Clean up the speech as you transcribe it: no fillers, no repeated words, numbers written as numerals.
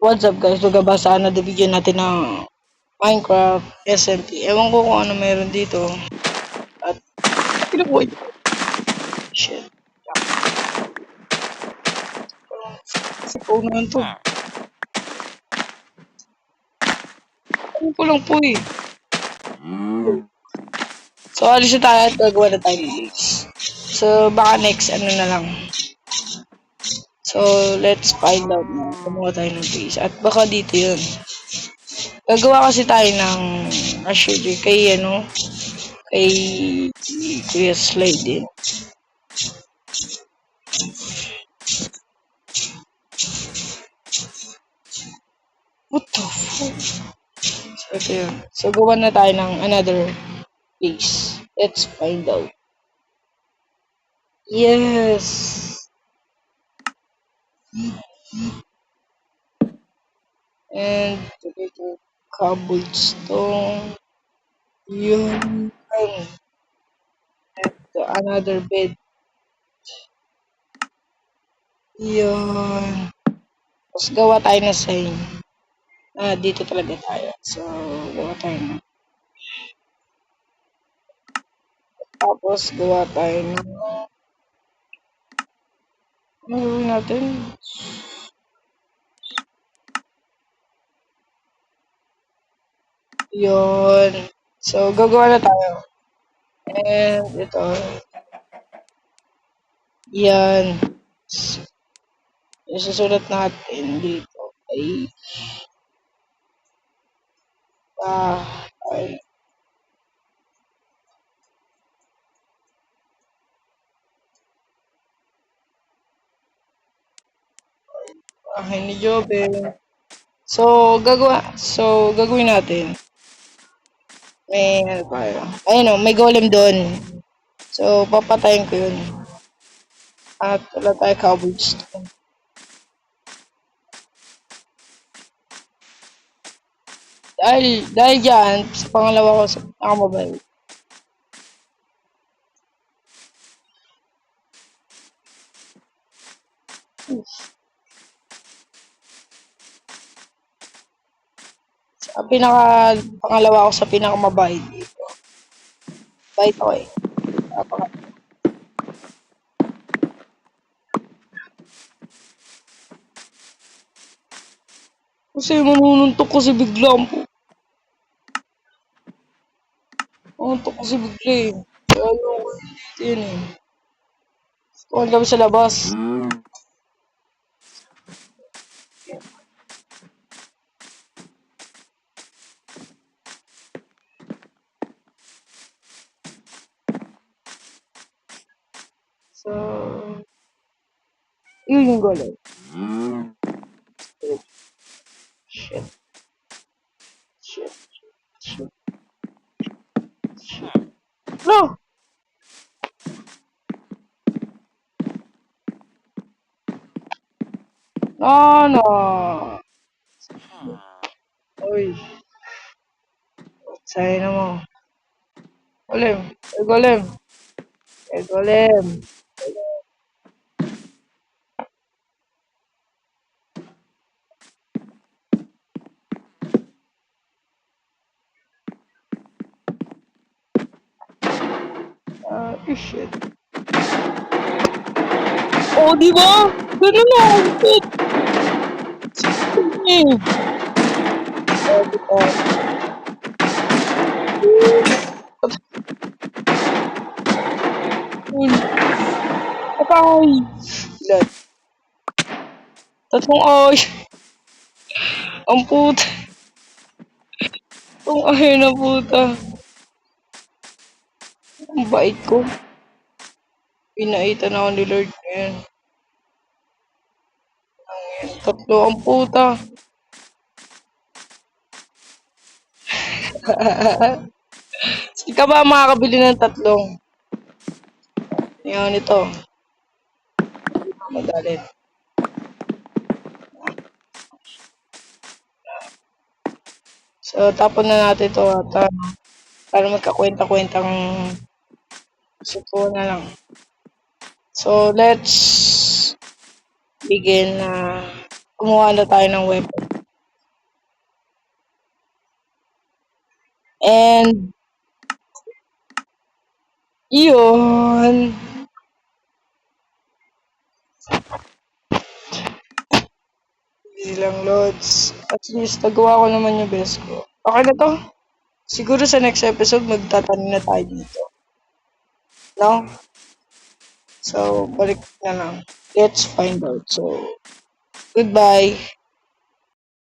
What's up guys? Magabasa na video natin ng Minecraft SMP. Ewan ko kung ano meron dito. At pinabuhay. Shit. Sa phone naman to. Ano ko lang po eh. So alis na tayo at gagawa na tayo ng base. So baka next ano na lang. So let's find out na gumawa tayo ng base. At baka dito yun. Gagawa kasi tayo ng actually kay ano. Kay Kuya Slide din. What the fuck? So, ito yun. So, gawa na tayo ng another base. Let's find out. Yes! And, ito, cobblestone. Yun. And, another bed. Yun. Tapos, gawa tayo na sign. Dito talaga tayo. So, gawa tayo na. Tapos, gawa tayo na. Ano gawin natin? Yun. So, gagawa na tayo. And, ito. Yan. Isusulat natin dito ay ay bahay ni Jobe. So, gagawin natin. May, ano pa yun? Ayun o, may golem doon. So, papatayin ko yun. At wala tayo cobblestone. Dahil dyan, sa pangalawa ko sa pinakamabay. Sa pangalawa ko sa pinakamabay dito. Bait ako eh. Kasi manununtok kasi bigla po. Manununtok kasi bigla eh. Kaya ano ko yun eh. Tuwan kami sa labas. So, yun yung golem. Shit. Shit. Shit. Shit. No! No, no. Uy. Sayang na mo. Golem. Golem. Golem. Shit. Oh, di ba? Ganun na. Shit. Patay. Ilan? Tatlong ay. Ang puta. Ang ay na puta. Ang bait ko. Pinaitan ako ni Lord ngayon. Tatlo ang puta. Saan ka ba makakabili ng tatlong? Yan ito. Magalit. So, tapon na natin ito at para magkakwenta-kwentang suto na lang. So, let's begin na gumawa na tayo ng weapon. And, yun. Easy lang, Lods. At least, nagawa ko naman yung best ko. Okay na to. Siguro sa next episode, magtatanim na tayo dito. No? So, balik na lang. Let's find out. So, goodbye.